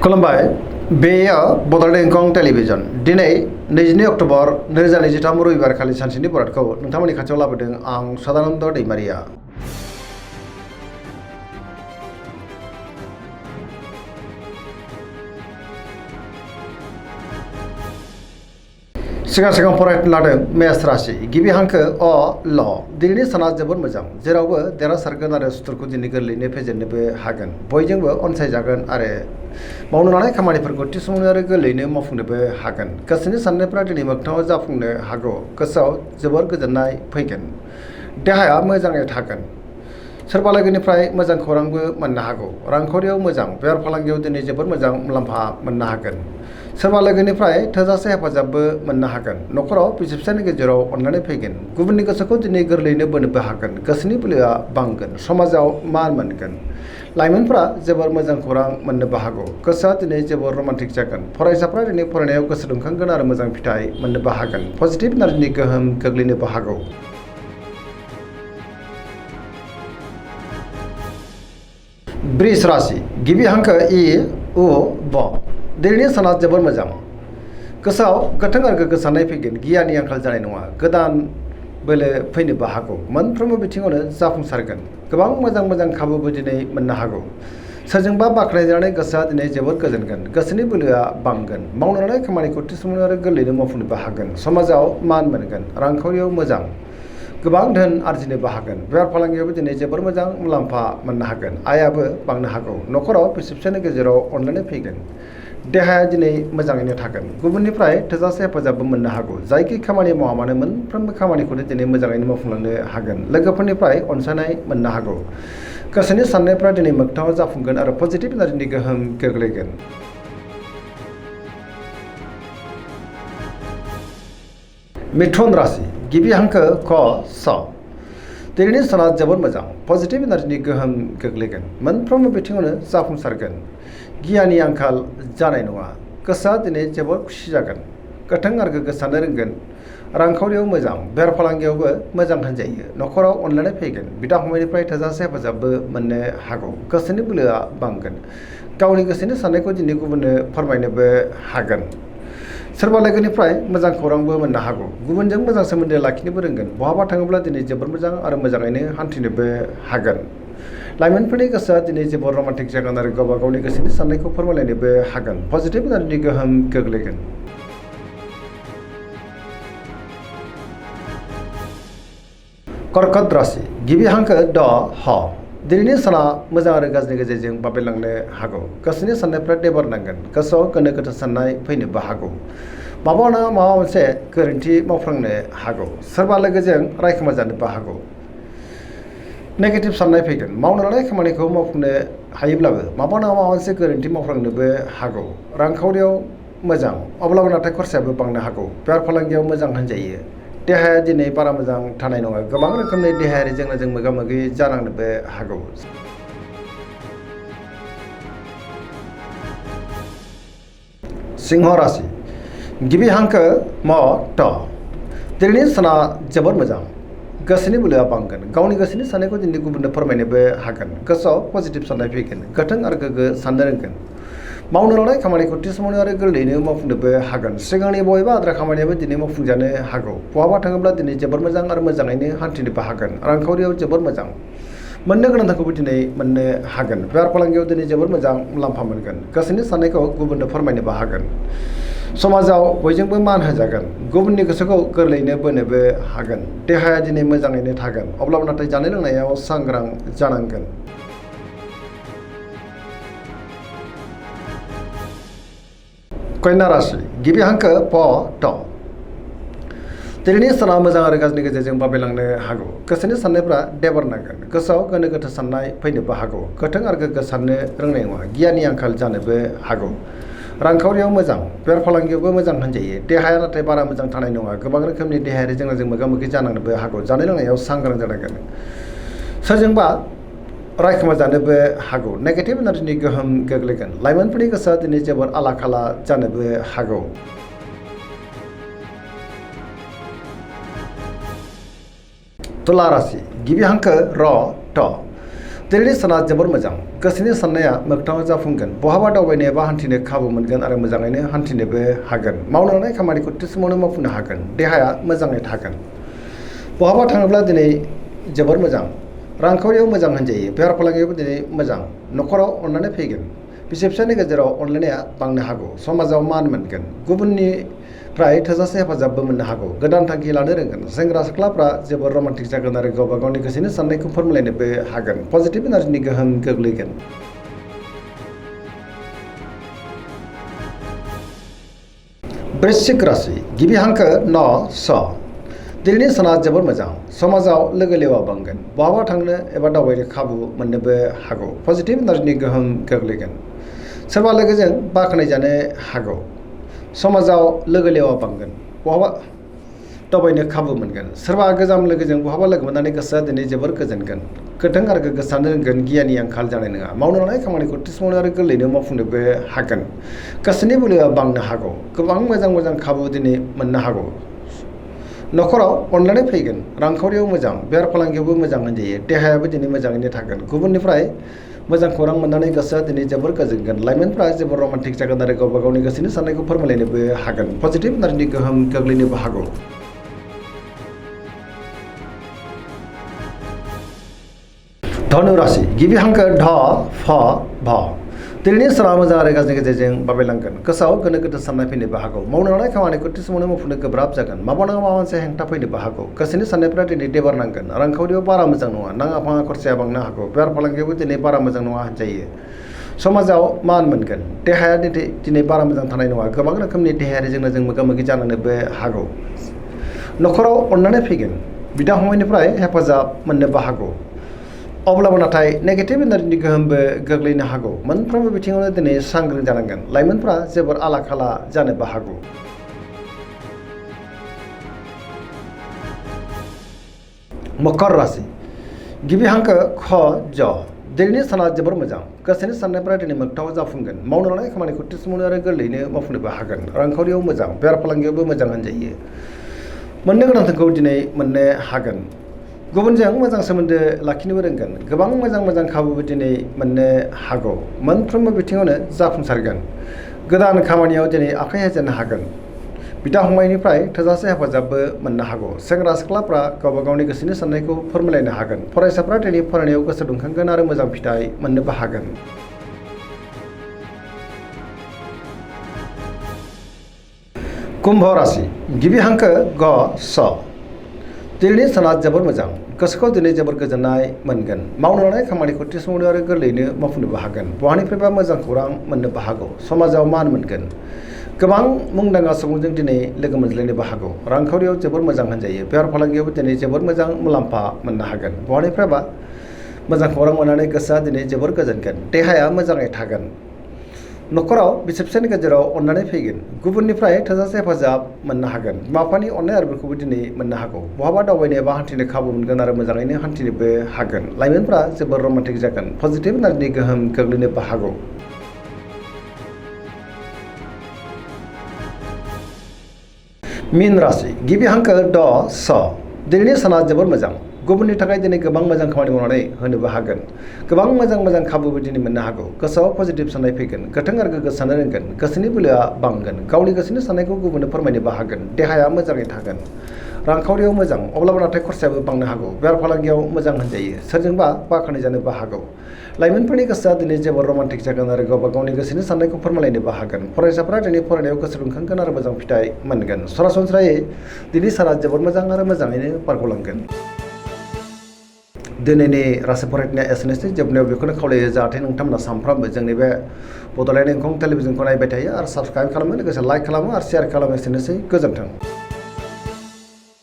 खुलुमबाय बेयो बड'लेण्ड इंखं टेलिभिजन दिनै 22 अक्ट'बर 2023 रबिबार खालि सानसेनि बरादखौ नोंथांमोननि खाथियाव लाबोदों आं सदानन्द दैमारिया। सिगां फरायनो लादों मेष राशि गिबि हांखो अ ल दिनैनि साना जोबोद मोजां जेरावबो देरहासारगोन आरो सुथुरखौ दिनै गोरलैयैनो फेजेननोबो हागोन बयजोंबो अनसायजागोन आरो मावनो लानाय खामानिफोरखौ थि समावनो आरो गोरलैयैनो मावफुंनोबो हागोन। गोसोनि साननायफोरा दिनै मोगथाङाव जाफुंनो हागौ। गोसोआव जोबोर गोजोननाय फैगोन। देहाया मोजाङै थागोन। सोरबा लोगोनिफ्राय मोजां खौरांबो मोननो हागौ। रांखावरियाव मोजां बेफार फालांगियाव दिनै जोबोर मोजां मुलाम्फा मोननो हागोन। सोरबा लोगोनिफ्राय थोजासे हेफाजाबबो मोननो हागोन। न'खराव बिसि फिसायनि गेजेराव अनलायनाय फैगोन। गुबुननि गोसोखौ दिनै गोरलैयैनो बोनोबो हागोन। गोसोनि बोलोआ बांगोन। समाजाव मान मोनगोन। लाइमोनफोरा जोबोर मोजां खौरां मोननोबो हागौ। गोसोआ दिनै जोबोर रमान्टिक जागोन। फरायसाफ्रा दिनै फरायनायाव गोसो दुंखांगोन आरो मोजां फिथाइ मोननोबो हागोन। पजिटिभ एनार्जिनि गोहोम गोग्लैनोबो हागौ। वृष राशि गिबि हांखो इ उ ब दिनैनि साना जोबोर मोजां। गोसोआव गोथों आरो गोग्गो साननाय फैगोन। गियाननि आंखाल जानाय नङा। गोदान बोलो फैनोबो हागौ। मोनफ्रोमबो बिथिङावनो जाफुंसारगोन। गोबां मोजां खाबुबो दिनै मोननो हागौ। सोरजोंबा बाख्नायजानानै गोसोआ दिनै जोबोर गोजोनगोन। गोसोनि बोलोआ बांगोन। मावनो लानाय खामानिखौ थि समावनो आरो गोरलैयैनो मावफुंनोबो हागोन। समाजाव मान मोनगोन। रांखावरियाव मोजां गोबां धोन आरजिनोबो हागोन। बेफार फालांगियावबो दिनै जोबोर मोजां मुलाम्फा मोननो हागोन। आयाबो बांनो हागौ। न'खराव बिसि फिसायनि गेजेराव अनलायनाय फैगोन। देहाया दिनै मोजाङैनो थागोन। गुबुननिफ्राय थोजासे हेफाजाबबो मोननो हागौ। जायखि खामानि मावा मानो मोनफ्रोमबो खामानिखौनो दिनै मोजाङैनो मावफुंलांनो हागोन। लोगोफोरनिफ्राय अनसायनाय मोननो हागौ। गोसोनि साननायफ्रा दिनै मोगथाङाव जाफुंगोन आरो पजिटिभ एनार्जिनि गोहोम गोग्लैगोन। मिथुन राशि गिबि हांखो क स दिनैनि साना जोबोद मोजां। पजिटिभ एनार्जिनि गोहोम गोग्लैगोन। मोनफ्रोमबो बिथिङावनो जाफुंसारगोन। गियाननि आंखाल जानाय नङा। गोसोआ दिनै जोबोर खुसि जागोन। गोथों आरो गोग्गो साननो रोंगोन। रांखावरियाव मोजां बेफार फालांगियावबो मोजां होनजायो। न'खराव अनलायनाय फैगोन। बिदा फंबायनिफ्राय थोजासे हेफाजाबबो मोननो हागौ। गोसोनि बोलोआ बांगोन। गावनि गोसोनि साननायखौ दिनै गुबुननो फोरमायनोबो हागोन। सोरबा लोगोनिफ्राय मोजां खौरांबो मोननो हागौ। गुबुनजों मोजां सोमोन्दो लाखिनोबो रोंगोन। बहाबा थाङोब्ला दिनै जोबोर मोजां आरो मोजाङैनो हान्थिनोबो हागोन। लाइमोनफोरनि गोसोआ दिनै जोबोर रमान्टिक जागोन आरो गावबा गावनि गोसोनि साननायखौ फोरमायलायनोबो हागोन। पजिटिभ एनार्जिनि गोहोम गोग्लैगोन। कर्कट राशि गिबि हांखो ड ह दिनैनि साना मोजां आरो गाज्रिनि गेजेरजों बाबेलांनो हागौ। गोसोनि साननायफ्रा देबार नांगोन। गोसोआव गोनो गोथो साननाय फैनोबो हागौ। माबा नङा माबा मोनसे गोरोन्थि मावफ्लांनो हागौ। सोरबा लोगोजों रायखोमा जानोबो हागौ। नेगेटिभ साननाय फैगोन। मावनो लानाय खामानिखौ मावफुंनो हायोब्लाबो माबा नङा माबा मोनसे गोरोन्थि मावफ्लांनोबो हागौ। रांखावरियाव मोजां अब्लाबो नाथाय खरसायाबो बांनो हागौ। बेफार फालांगियाव मोजां होनजायो। देहाया दिनै बारा मोजां थानाय नङा। गोबां रोखोमनि देहायारि जेंनाजों मोगा मोगि जानांनोबो हागौ। सिंह राशि गिबि हांखो म ट दिनैनि साना जोबोद मोजां। गोसोनि बोलोआ बांगोन। गावनि गोसोनि साननायखौ दिनै गुबुननो फोरमायनोबो हागोन। गोसोआव पजिटिभ साननाय फैगोन। गोथों आरो गोग्गो साननो रोंगोन। मावनो लानाय खामानिखौ थि समावनो आरो गोरलैयैनो मावफुंनोबो हागोन। सिगांनि बबेबा आद्रा खामानियाबो दिनै मावफुंजानो हागौ। बहाबा थाङोब्ला दिनै जोबोर मोजां आरो मोजाङैनो हान्थिनोबो हागोन। रांखावरियाव जोबोर मोजां मोननो गोनांखौबो दिनै मोननो हागोन। बेफार फालांगियाव दिनै जोबोर मोजां मुलाम्फा मोनगोन। गोसोनि साननायखौ गुबुननो फोरमायनोबो हागोन। समाजाव बयजोंबो मान होजागोन। गुबुननि गोसोखौ गोरलैयैनो बोनोबो हागोन। देहाया दिनै मोजाङैनो थागोन। अब्लाबो नाथाय जानाय लोंनायाव सांग्रां जानांगोन। कन्या राशि गिबि हांखो प ट दिनैनि साना मोजां आरो गाज्रिनि गेजेरजों बाबेलांनो हागौ। गोसोनि साननायफ्रा देबार नांगोन। गोसोआव गोनो गोथो साननाय फैनोबो हागौ। गोथों आरो गोग्गो साननो रोंनाय नङा। गियाननि आंखाल जानोबो हागौ। रांखावरियाव मोजां बेफार फालांगियावबो मोजां होनजायो। देहाया नाथाय बारा मोजां थानाय नङा। गोबां रोखोमनि देहायारि जेंनाजों मोगा मोगि जानांनोबो हागौ। जानाय लोंनायाव सांग्रां जानांगोन। सोरजोंबा रायखोमा जानोबो हागौ। नेगेटिभ एनार्जिनि गोहोम गोग्लैगोन। लाइमोनफोरनि गोसोआ दिनै जोबोर आला खाला जानोबो हागौ। तुला राशि गिबि हांखो र ट दिनैनि साना जोबोर मोजां गोसोनि साननाया मोगथाङाव जाफुंगोन बहाबा दावबायनो एबा हान्थिनो खाबु मोनगोन आरो मोजाङैनो हान्थिनोबो हागोन मावनो लानाय खामानिखौ थि समावनो मावफुंनो हागोन देहाया मोजाङै थागोन बहाबा थाङोब्ला दिनै जोबोर मोजां रांखावरियाव मोजां होनजायो बेफार फालांगियावबो दिनै मोजां न'खराव अननानै फैगोन बिसि फिसायनि गेजेराव अनलायनाया बांनो हागौ समाजाव मान मोनगोन गुबुननिफ्राय थोजासे हेफाजाबबो मोननो हागौ गोदान थांखि लानो रोंगोन सेंग्रा सिख्लाफ्रा जोबोर रमान्टिक जागोन आरो गावबा गावनि गोसोनि साननायखौ फोरमायलायनोबो हागोन पजिटिभ एनार्जिनि गोहोम गोग्लैगोन वृश्चिक राशि गिबि हांखो न स दिनैनि साना जोबोर मोजां समाजाव लोगो लेवा बांगोन बहाबा थांनो एबा दावबायनो खाबु मोननोबो हागौ पजिटिभ एनार्जिनि गोहोम गोग्लैगोन सोरबा लोगोजों बाख्नायजानो हागौ समाजाव लोगो लेवा बांगोन बहाबा दावबायनो खाबु मोनगोन सोरबा गोजाम लोगोजों बहाबा लोगो मोननानै गोसोआ दिनै जोबोर गोजोनगोन गोथों आरो गोग्गो साननो रोंगोन गियाननि आंखाल जानाय नङा मावनो लानाय खामानिखौ थि समावनो आरो गोरलैनो मावफुंनोबो हागोन गोसोनि बोलोआ बांनो हागौ गोबां मोजां खाबु दिनै मोननो हागौ न'खराव अनलायनाय फैगोन रांखावरियाव मोजां बेफार फालांगियावबो मोजां होनजायो देहायाबो दिनै मोजाङैनो थागोन गुबुननिफ्राय मोजां खौरां मोननानै गोसोआ दिनै जोबोर गोजोनगोन लाइमोनफ्रा जोबोर रमान्टिक जागोन आरो गावबा गावनि गोसोनि साननायखौ फोरमायलायनोबो हागोन पजिटिभ एनार्जिनि गोहोम गोग्लैनोबो हागौ धनु राशि गिबि हांखो ध फ भ दिनैनि साना मोजां आरो गाज्रिनि गेजेरजों बाबेलांगोन गोसोआव गोनो गोथो साननाय फैनोबो हागौ मावनो लानाय खामानिखौ थि समावनो मावफुंनो गोब्राब जागोन माबा नङा माबा मोनसे हेंथा फैनोबो हागौ गोसोनि साननायफ्रा दिनै देबार नांगोन रांखावरियाव बारा मोजां नङा नाङा फाङा खरसाया बांनो हागौ बेफार फालांगियावबो दिनै बारा मोजां नङा होनजायो समाजाव मान मोनगोन देहाया दिनै बारा मोजां थानाय नङा गोबां रोखोमनि देहायारि जेंनाजों मोगा मोगि जानोबो हागौ न'खराव अननानै फैगोन बिदा फंबायनिफ्राय हेफाजाब मोननोबो हागौ अब्लाबो नाथाय नेगेटिभ एनार्जिनि गोहोमबो गोग्लैनो हागौ मोनफ्रोमबो बिथिङावनो दिनै सांग्रां जानांगोन लाइमोनफ्रा जोबोर आला खाला जानोबो हागौ मकर राशि गिबि हांखो ख ज दिनैनि साना जोबोर मोजां गोसोनि साननायफ्रा दिनै मोगथाङाव जाफुंगोन मावनो लानाय खामानिखौ थि समावनो आरो गोरलैयैनो मावफुंनोबो हागोन रांखावरियाव मोजां बेफार फालांगियावबो मोजां होनजायो मोननो गोनांखौ दिनै मोननो हागोन गुबुनजों मोजां सोमोन्दो लाखिनोबो रोंगोन गोबां मोजां खाबुबो दिनै मोननो हागौ मोनफ्रोमबो बिथिङावनो जाफुंसारगोन गोदान खामानियाव दिनै आखाइ होजेननो हागोन बिदा फंबायनिफ्राय थोजासे हेफाजाबबो मोननो हागौ सेंग्रा सिख्लाफ्रा गावबा गावनि गोसोनि साननायखौ फोरमायलायनो हागोन फरायसाफ्रा दिनै फरायनायाव गोसो दुंखांगोन आरो मोजां फिथाइ मोननोबो हागोन कुम्भ राशि गिबि हांखो ग स दिनैनि साना जोबोर मोजां गोसोखौ दिनै जोबोर गोजोननाय मोनगोन मावनो लानाय खामानिखौ थि समावनो आरो गोरलैयैनो मावफुंनोबो हागोन बहानिफ्रायबा मोजां खौरां मोननोबो हागौ समाजाव मान मोनगोन गोबां मुंदांखा सुबुंजों दिनै लोगो मोनज्लायनोबो हागौ रांखावरियाव जोबोर मोजां होनजायो बेफार फालांगियावबो दिनै जोबोर मोजां मुलाम्फा मोननो हागोन बहानिफ्रायबा मोजां खौरां मोननानै गोसोआ दिनै जोबोर गोजोनगोन देहाया मोजाङै थागोन न'खराव बिसि फिसायनि गेजेराव अननानै फैगोन गुबुननिफ्राय थोजासे हेफाजाब मोननो हागोन बिमा बिफानि अननाय आरो बेखौबो दिनै मोननो हागौ बहाबा दावबायनो एबा हान्थिनो खाबु मोनगोन आरो मोजाङैनो हान्थिनोबो हागोन लाइमोनफ्रा जोबोर रमान्टिक जागोन पजिटिभ एनार्जिनि गोहोम गोग्लैनोबो हागौ मीन राशि गिबि हांखो ड स दिनैनि साना जोबोर मोजां गुबुननि थाखाय दिनै गोबां मोजां खामानि मावनानै होनोबो हागोन गोबां मोजां खाबुबो दिनै मोननो हागौ गोसोआव पजिटिभ साननाय फैगोन गोथों आरो गोग्गो साननो रोंगोन गोसोनि बोलोआ बांगोन गावनि गोसोनि साननायखौ गुबुननो फोरमायनोबो हागोन देहाया मोजाङै थागोन रांखावरियाव मोजां अब्लाबो नाथाय खरसायाबो बांनो हागौ बेफार फालांगियाव मोजां होनजायो सोरजोंबा बाख्नाय जानोबो हागौ लाइमोनफोरनि गोसोआ दिनै जोबोर रमान्टिक जागोन आरो गावबा गावनि गोसोनि साननायखौ फोरमायलायनोबो हागोन फरायसाफ्रा दिनै फरायनायाव गोसो दुंखांगोन आरो मोजां फिथाइ मोनगोन सरासनस्रायै दिनै साना जोबोर मोजां आरो मोजाङैनो बारग'लांगोन दिनैनि राशि फरायनाया एसेनोसै जोबनायाव बेखौनो खावलायो जाहाथे नोंथांमोना सानफ्रामबो जोंनि बे बड'लेण्ड इंखं टेलिभिजनखौ नायबाय थायो आरो साबस्क्राइब खालामो लोगोसे लाइक खालामो आरो शेयार खालामो एसेनोसै गोजोन्थों।